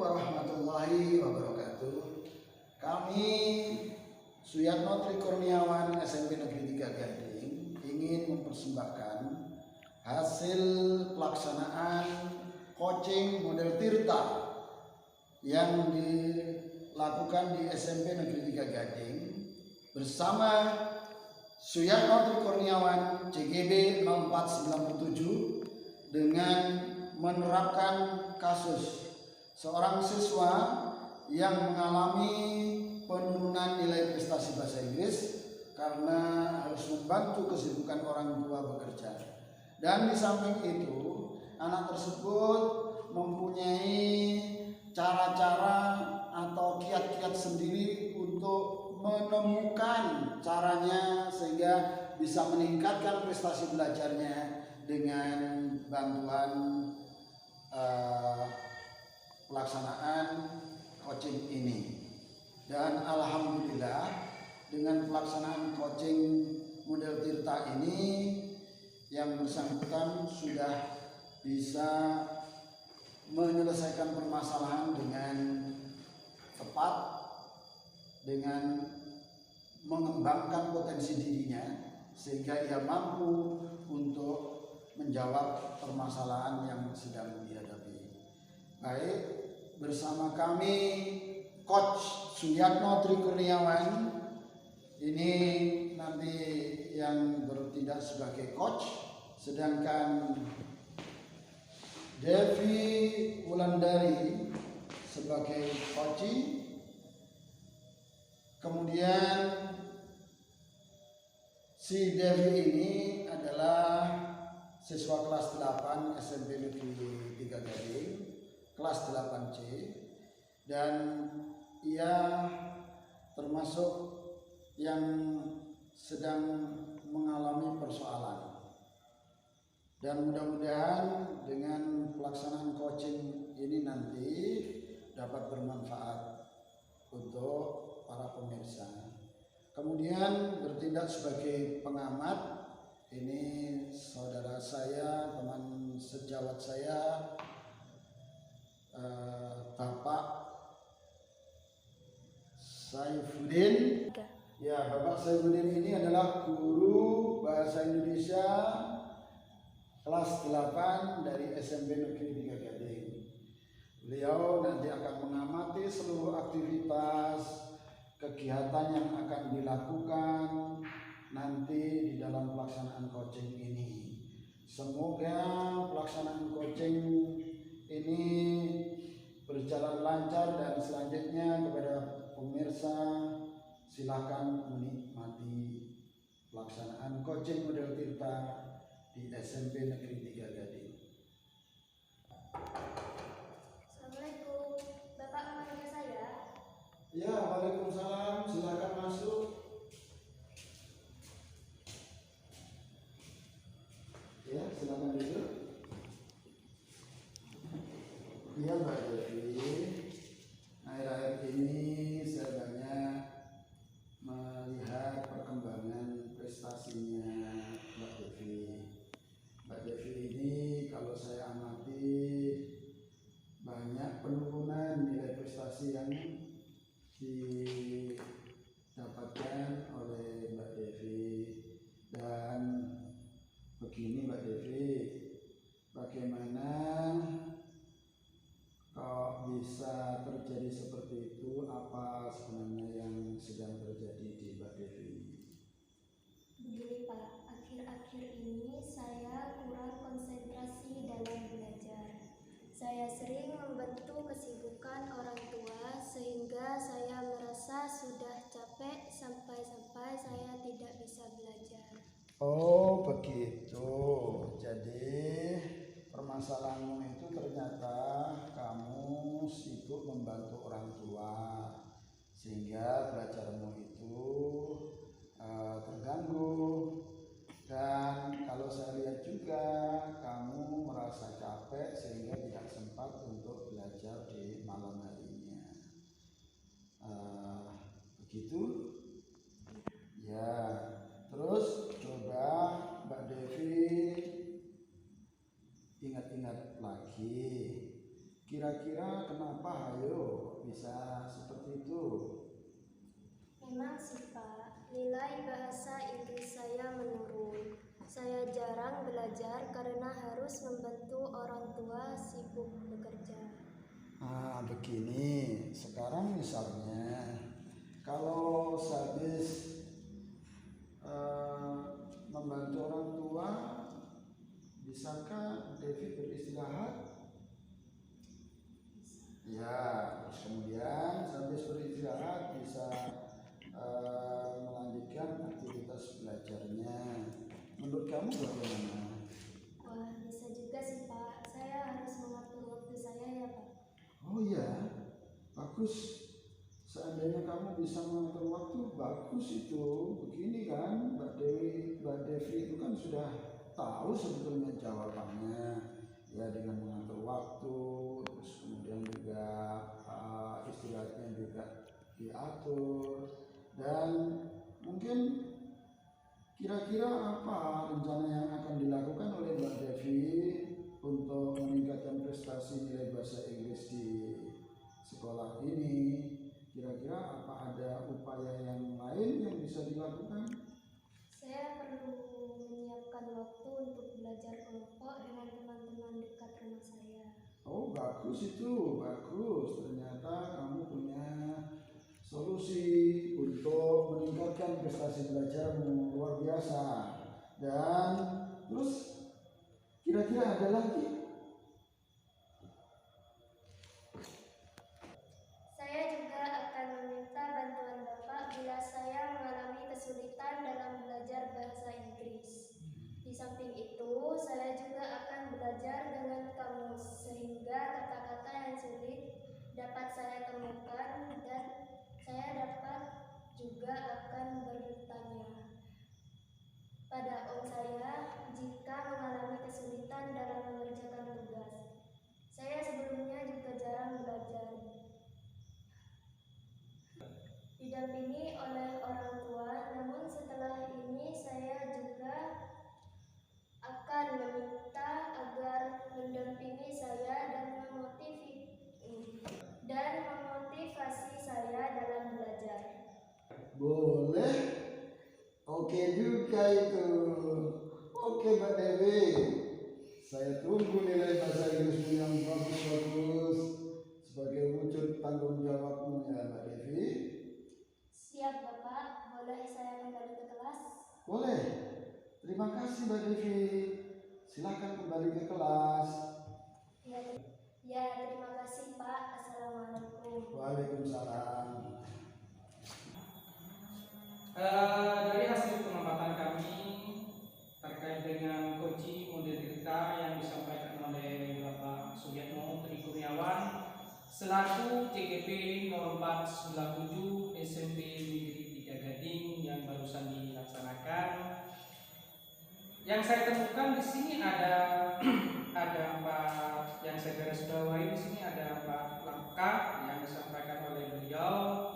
warahmatullahi wabarakatuh. Kami Suyatno Tri Kurniawan SMP Negeri 3 Gading ingin mempersembahkan hasil pelaksanaan coaching model Tirta yang dilakukan di SMP Negeri 3 Gading bersama Suyatno Tri Kurniawan CGB 0497 dengan menerapkan kasus seorang siswa yang mengalami penurunan nilai prestasi bahasa Inggris karena harus membantu kesibukan orang tua bekerja. Dan di samping itu, anak tersebut mempunyai cara-cara atau kiat-kiat sendiri untuk menemukan caranya sehingga bisa meningkatkan prestasi belajarnya dengan bantuan pelaksanaan coaching ini. Dan alhamdulillah dengan pelaksanaan coaching model Tirta ini yang bersangkutan sudah bisa menyelesaikan permasalahan dengan tepat, dengan mengembangkan potensi dirinya sehingga ia mampu untuk menjawab permasalahan yang sedang dihadapi. Baik, bersama kami Coach Suyatno Tri Kurniawan ini nanti yang bertindak sebagai coach, sedangkan Devi Wulandari sebagai coach. Kemudian si Devi ini adalah siswa kelas 8 SMP Negeri 3 Gading, kelas 8C, dan ia termasuk yang sedang mengalami persoalan. Dan mudah-mudahan dengan pelaksanaan coaching ini nanti dapat bermanfaat untuk para pemirsa. Kemudian bertindak sebagai pengamat, ini saudara saya, teman sejawat saya, Bapak Saifuddin. Ya, Bapak Saifuddin ini adalah guru bahasa Indonesia kelas 8 dari SMP Negeri 3 Gading. Beliau nanti akan mengamati seluruh aktivitas kegiatan yang akan dilakukan nanti di dalam pelaksanaan coaching ini. Semoga pelaksanaan coaching ini berjalan lancar dan selanjutnya kepada pemirsa silakan menikmati pelaksanaan coaching model Tirta di SMP Negeri 3 Gading. Assalamualaikum, Bapak memanggil saya? Ya, waalaikumsalam. Silakan masuk. Ya, silakan duduk. Iya, Mbak Devi. Akhir-akhir ini saya banyak melihat perkembangan prestasinya Mbak Devi. Mbak Devi ini kalau saya amati banyak penurunan nilai prestasi yang didapatkan oleh Mbak Devi. Dan begini Mbak Devi, bagaimana kok bisa terjadi seperti itu? Apa sebenarnya yang sedang terjadi di Mbak Devi? Begini Pak, akhir-akhir ini saya kurang konsentrasi dalam belajar. Saya sering membantu kesibukan orang tua sehingga saya merasa sudah capek sampai-sampai saya tidak bisa belajar. Oh begitu, jadi permasalahanmu itu ternyata kamu sibuk membantu orang tua sehingga belajarmu itu terganggu. Dan kalau saya lihat juga kamu merasa capek sehingga tidak sempat untuk belajar di malam harinya. Begitu? Ya, terus coba Mbak Devi ingat-ingat lagi, kira-kira kenapa kenapa? Ayo, bisa seperti itu. Memang sih Pak, nilai bahasa Inggris saya menurun. Saya jarang belajar karena harus membantu orang tua sibuk bekerja. Begini, sekarang misalnya kalau sehabis membantu orang tua, bisakah Devi beristirahat? Ya, terus kemudian sehabis beristirahat bisa melanjutkan aktivitas belajarnya. Menurut kamu bagaimana? Wah, bisa juga sih Pak. Saya harus mengatur waktu saya ya Pak. Oh iya, bagus. Seandainya kamu bisa mengatur waktu, bagus itu. Begini kan, Mbak Devi itu kan sudah tahu sebetulnya jawabannya. Ya dengan mengatur waktu, terus kemudian juga istirahatnya juga diatur. Dan mungkin kira-kira apa rencana yang akan dilakukan oleh Mbak Devi untuk meningkatkan prestasi nilai bahasa Inggris di sekolah ini? Kira-kira apa ada upaya yang lain yang bisa dilakukan? Saya perlu menyiapkan waktu untuk belajar kelompok dengan teman-teman dekat rumah saya. Oh bagus itu, bagus. Ternyata kamu punya solusi untuk meningkatkan prestasi belajarmu, luar biasa. Dan terus kira-kira ada lagi? Saya juga akan meminta bantuan Bapak bila saya mengalami kesulitan dalam belajar bahasa Inggris. Di samping itu, saya juga akan belajar dengan kamus sehingga kata-kata yang sulit dapat saya temukan dan saya dapat juga akan bertanya pada om saya jika mengalami kesulitan dalam mengerjakan tugas. Saya sebelumnya juga jarang belajar. Didampingi oleh orang tua, namun setelah ini saya juga akan meminta agar mendampingi saya dan memotivasi saya dalam belajar. Boleh? Oke juga itu. Oke Mbak Dewi, saya tunggu nilai bahasa Inggrismu yang bagus-bagus sebagai wujud tanggung jawabmu ya Mbak Devi. Siap Bapak, boleh saya kembali ke kelas? Boleh. Terima kasih Mbak Devi. Silakan kembali ke kelas. Ya, terima kasih Pak. Assalamualaikum. Waalaikumsalam. Dari hasil pengamatan kami terkait dengan kunci model cerita yang disampaikan oleh Bapak Suyatno Tri Kurniawan selaku CGP 0497 SMP Negeri 3 Gading yang barusan dilaksanakan. Yang saya temukan di sini ada empat yang saya garis bawahi. Di sini ada 4 langkah yang disampaikan oleh beliau.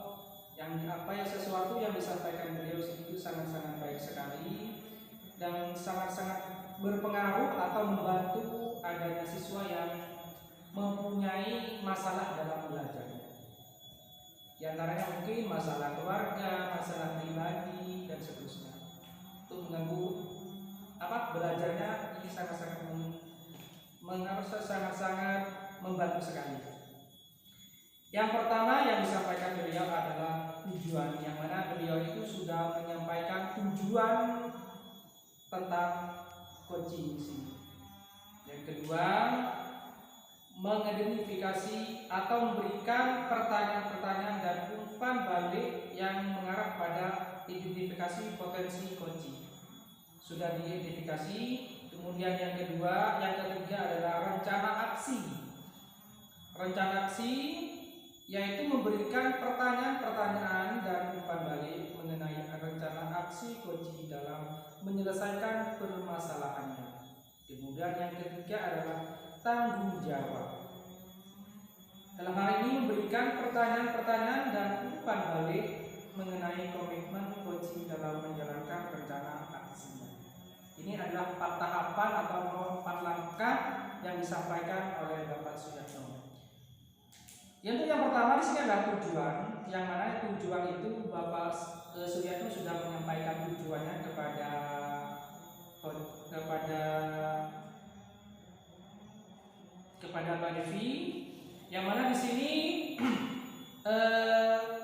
Sesuatu yang disampaikan beliau itu sangat-sangat baik sekali dan sangat-sangat berpengaruh atau membantu adanya siswa yang mempunyai masalah dalam belajar. Di antaranya mungkin masalah keluarga, masalah pribadi dan seterusnya. Itu mengganggu belajarnya. Ini sangat-sangat membantu sekali. Yang pertama yang disampaikan beliau adalah tujuan, yang mana beliau itu sudah menyampaikan tujuan tentang coaching ini. Yang kedua, mengidentifikasi atau memberikan pertanyaan-pertanyaan dan umpan balik yang mengarah pada identifikasi potensi coaching. Sudah diidentifikasi. Kemudian yang ketiga adalah rencana aksi. Rencana aksi yaitu memberikan pertanyaan-pertanyaan dan umpan balik mengenai rencana aksi coaching dalam menyelesaikan permasalahannya. Kemudian yang ketiga adalah tanggung jawab. Dalam hal ini memberikan pertanyaan-pertanyaan dan umpan balik mengenai komitmen coaching dalam menjalankan rencana aksinya. Ini adalah 4 tahapan atau 4 langkah yang disampaikan oleh Bapak Suyatno. Yang pertama di sini adalah tujuan, yang mana tujuan itu Bapak Suyatno sudah menyampaikan tujuannya kepada Mbak Devi, yang mana di sini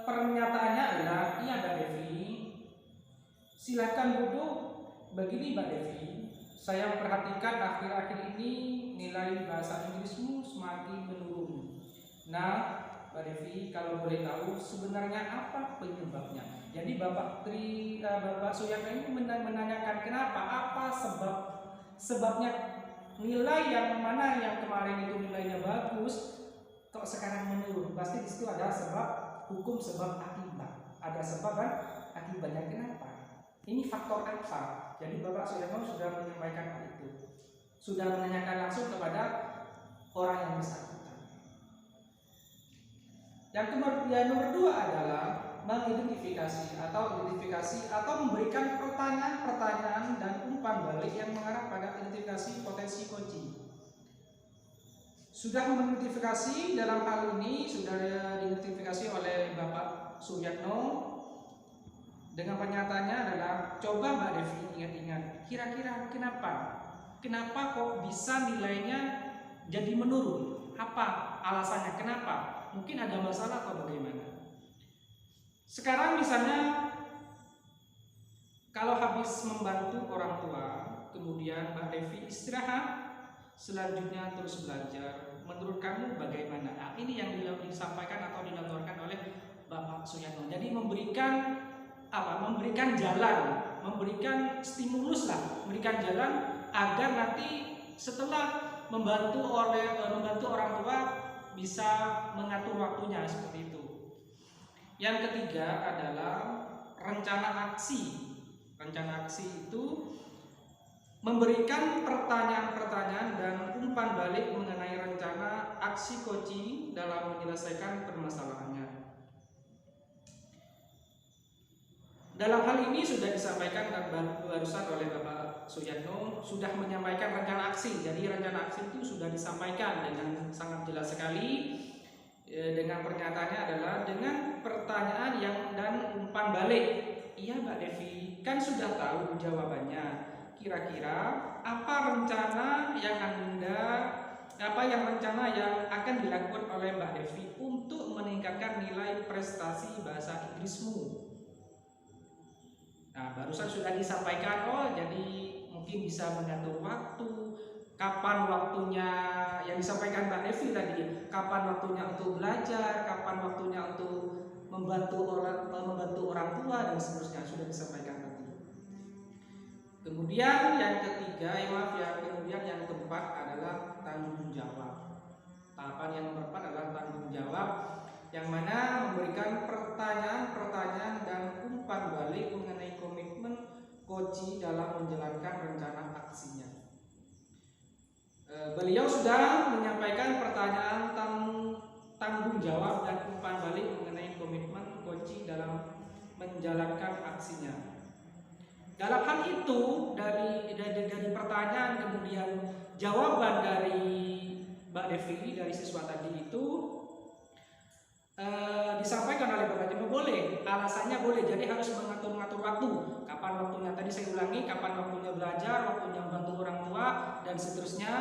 pernyataannya adalah, iya Mbak Devi, silakan duduk. Begini Mbak Devi, saya perhatikan akhir-akhir ini nilai bahasa Inggrismu semakin menurun. Nah, Mbak Devi, kalau boleh tahu sebenarnya apa penyebabnya? Jadi Bapak Suyatno ini menanyakan kenapa, apa sebabnya nilai yang mana yang kemarin itu nilainya bagus, kok sekarang menurun? Pasti di situ ada sebab hukum sebab akibat. Ada sebab dan akibatnya. Kenapa? Ini faktor apa? Jadi Bapak Suyatno sudah menyampaikan hal itu, sudah menanyakan langsung kepada orang yang bersangkutan. Yang nomor dua adalah mengidentifikasi atau memberikan pertanyaan dan umpan balik yang mengarah pada identifikasi potensi kunci. Sudah mengidentifikasi, dalam hal ini sudah diidentifikasi oleh Bapak Suyatno dengan pernyataannya adalah, coba Mbak Devi ingat-ingat, kira-kira kenapa kok bisa nilainya jadi menurun? Apa alasannya? Kenapa? Mungkin ada masalah atau bagaimana? Sekarang misalnya kalau habis membantu orang tua, kemudian Mbak Devi istirahat, selanjutnya terus belajar, menurut kamu bagaimana? Nah, ini yang disampaikan atau dilaporkan oleh Bapak Suyatno. Jadi memberikan jalan, memberikan stimulus lah, memberikan jalan agar nanti setelah membantu orang tua bisa mengatur waktunya seperti itu. Yang ketiga adalah rencana aksi. Rencana aksi itu memberikan pertanyaan-pertanyaan dan umpan balik mengenai rencana aksi coaching dalam menyelesaikan permasalahannya. Dalam hal ini sudah disampaikan barusan oleh Bapak Suyatno, sudah menyampaikan rencana aksi. Jadi rencana aksi itu sudah disampaikan dengan sangat jelas sekali. Dengan pernyataannya adalah dengan pertanyaan dan umpan balik. Iya Mbak Devi, kan sudah tahu jawabannya. Kira-kira apa rencana yang akan dilakukan oleh Mbak Devi untuk meningkatkan nilai prestasi bahasa Inggrismu? Nah, barusan sudah disampaikan, jadi mungkin bisa mengatur waktu, kapan waktunya yang disampaikan Mbak Devi tadi, kapan waktunya untuk belajar, kapan waktunya untuk membantu orang tua dan seterusnya, sudah disampaikan tadi. Kemudian yang keempat adalah tanggung jawab. Tahapan yang keempat adalah tanggung jawab, yang mana memberikan pertanyaan dan umpan balik mengenai komitmen coaching dalam menjalankan rencana aksinya. Beliau sudah menyampaikan pertanyaan tanggung jawab dan umpan balik mengenai komitmen coaching dalam menjalankan aksinya. Dalam hal itu dari pertanyaan kemudian jawaban dari Mbak Devi dari siswa tadi itu disampaikan oleh Bapak Jemaah boleh, alasannya boleh, jadi harus mengatur waktu, kapan waktunya, tadi saya ulangi, kapan waktunya belajar, waktunya membantu orang tua dan seterusnya,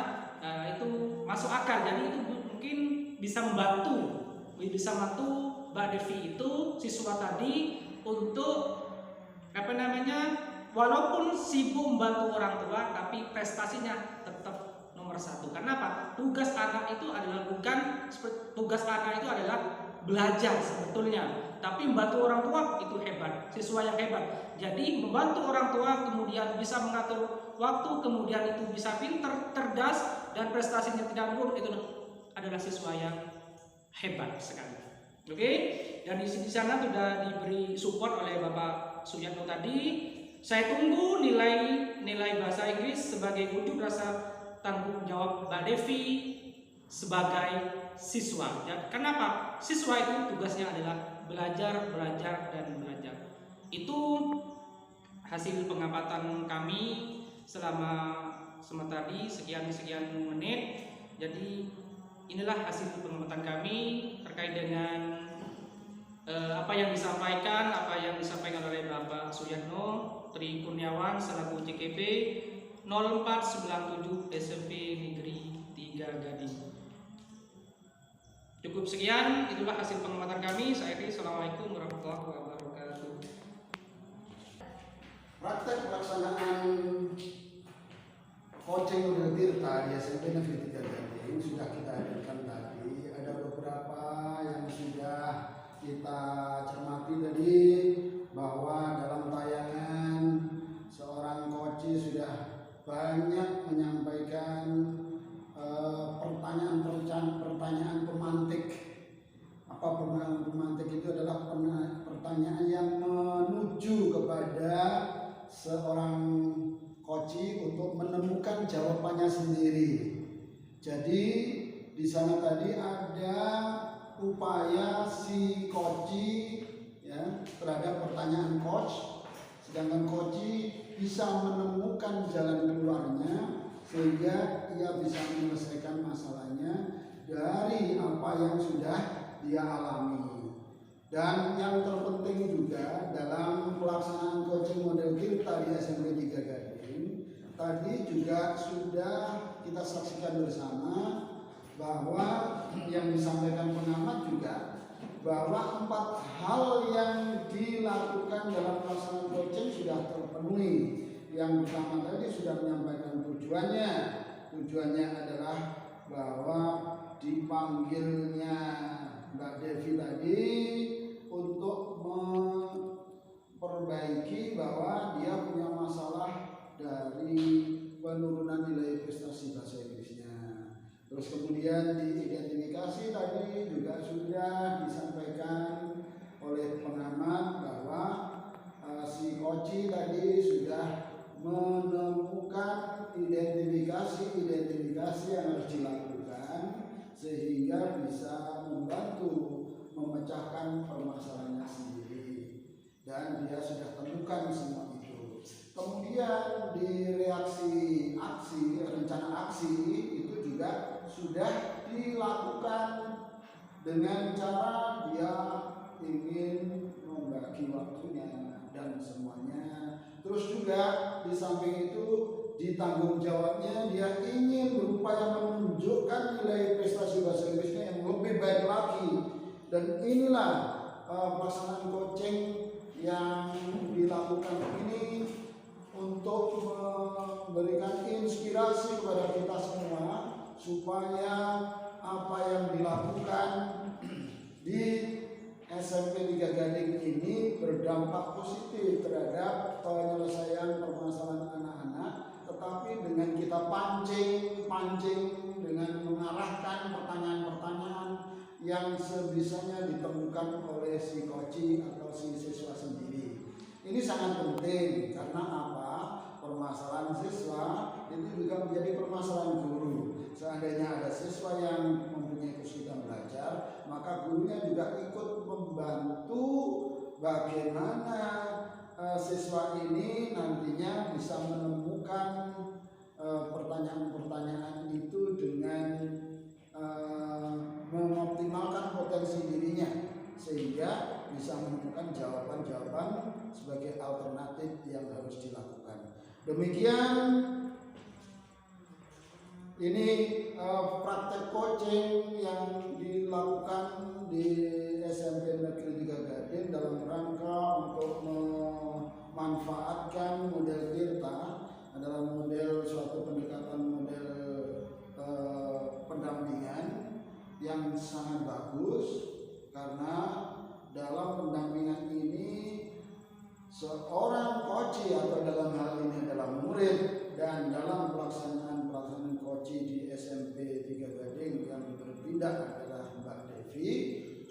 itu masuk akal. Jadi itu mungkin bisa membantu Mbak Devi itu siswa tadi untuk walaupun sibuk membantu orang tua tapi prestasinya tetap nomor satu. Karena apa? Tugas anak itu adalah belajar sebetulnya, tapi membantu orang tua itu hebat, siswa yang hebat. Jadi membantu orang tua kemudian bisa mengatur waktu, kemudian itu bisa pinter, cerdas dan prestasinya tidak menurun, itu adalah siswa yang hebat sekali. Oke? Dan di sana sudah diberi support oleh Bapak Suyatno tadi. Saya tunggu nilai bahasa Inggris sebagai wujud rasa tanggung jawab Mbak Devi sebagai siswa. Ya, kenapa? Siswa itu tugasnya adalah belajar. Itu hasil pengamatan kami selama tadi sekian menit. Jadi inilah hasil pengamatan kami terkait dengan apa yang disampaikan oleh Bapak Suyatno Tri Kurniawan selaku CKP 0497 SMP Negeri 3 Gading. Cukup sekian, itulah hasil pengamatan kami. Saya akhiri. Assalamualaikum warahmatullahi wabarakatuh. Praktek pelaksanaan coaching model Tirta di SMP Negeri 3 Gading sudah kita hadirkan tadi. Ada beberapa yang sudah kita cermati tadi, bahwa dalam tayangan seorang coach sudah banyak menyampaikan pertanyaan pemantik. Apa pertanyaan pemantik itu adalah pertanyaan yang menuju kepada seorang coach untuk menemukan jawabannya sendiri. Jadi di sana tadi ada upaya si coach ya terhadap pertanyaan coach, sedangkan coach bisa menemukan jalan keluarnya sehingga ia bisa menyelesaikan masalahnya dari apa yang sudah dia alami. Dan yang terpenting juga dalam pelaksanaan coaching model Tirta di SMP 3 Gading tadi juga sudah kita saksikan bersama bahwa yang disampaikan pengamat juga bahwa 4 hal yang dilakukan dalam pelaksanaan coaching sudah terpenuhi. Yang pertama tadi sudah menyampaikan tujuannya. Tujuannya adalah bahwa dipanggilnya Mbak Devi tadi untuk memperbaiki bahwa dia punya masalah dari penurunan nilai prestasi bahasa Inggrisnya. Terus kemudian diidentifikasi tadi juga sudah disampaikan oleh pengamat bahwa si coach tadi sudah menemukan identifikasi yang harus dilakukan sehingga bisa membantu memecahkan permasalahannya sendiri, dan dia sudah temukan semua itu. Kemudian di rencana aksi itu juga sudah dilakukan dengan cara dia ingin membagi waktunya dan semuanya. Terus juga di samping itu di tanggung jawabnya dia ingin berupaya menunjukkan nilai prestasi bahasa Inggrisnya yang lebih baik lagi. Dan inilah pelaksanaan coaching yang dilakukan ini untuk memberikan inspirasi kepada kita semua supaya apa yang dilakukan di SMP 3 Gading ini berdampak positif terhadap penyelesaian permasalahan anak-anak, tetapi dengan kita pancing dengan mengarahkan pertanyaan-pertanyaan yang sebisanya ditemukan oleh si coach atau si siswa sendiri. Ini sangat penting karena apa? Permasalahan siswa itu juga menjadi permasalahan guru. Seandainya ada siswa yang mempunyai kesulitan belajar, maka gurunya juga ikut membantu bagaimana siswa ini nantinya bisa menemukan pertanyaan-pertanyaan itu dengan mengoptimalkan potensi dirinya sehingga bisa menemukan jawaban-jawaban sebagai alternatif yang harus dilakukan. Demikian ini praktek coaching yang dilakukan di SMP Negeri 3 Gading dalam rangka untuk memanfaatkan model Tirta adalah suatu pendekatan model pendampingan yang sangat bagus, karena dalam pendampingan ini seorang coach atau dalam hal ini adalah murid, dan dalam pelaksanaan coach di SMP 3 Gading yang bertindak adalah Mbak Devi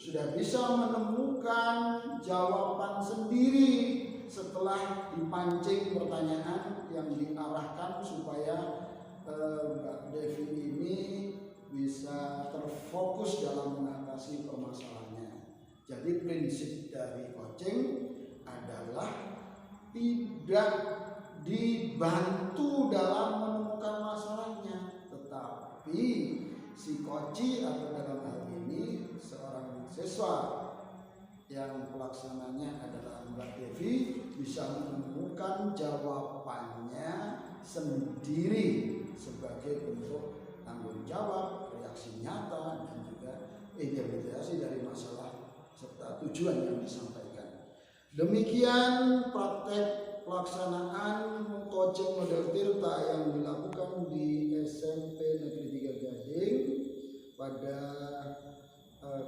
sudah bisa menemukan jawaban sendiri setelah dipancing pertanyaan yang diarahkan supaya Mbak Devi ini bisa terfokus dalam mengatasi permasalahannya. Jadi prinsip dari coaching adalah tidak dibantu dalam menemukan masalahnya, tetapi si coach atau dalam hal ini seorang siswa yang pelaksananya adalah Mbak Devi bisa menemukan jawabannya sendiri sebagai bentuk tanggung jawab, reaksi nyata, dan juga interpretasi dari masalah serta tujuan yang disampaikan. Demikian praktek pelaksanaan coaching model Tirta yang dilakukan di SMP Negeri 3 Gading pada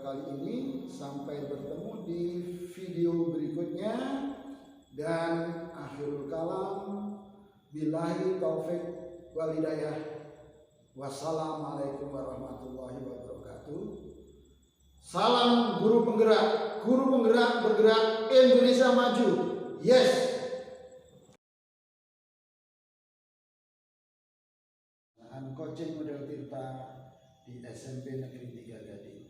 kali ini. Sampai bertemu di video berikutnya, dan akhirul kalam, billahi taufik walhidayah. Wassalamualaikum warahmatullahi wabarakatuh. Salam guru penggerak bergerak Indonesia maju. Yes. Coaching model Tirta di SMP Negeri 3 Gading.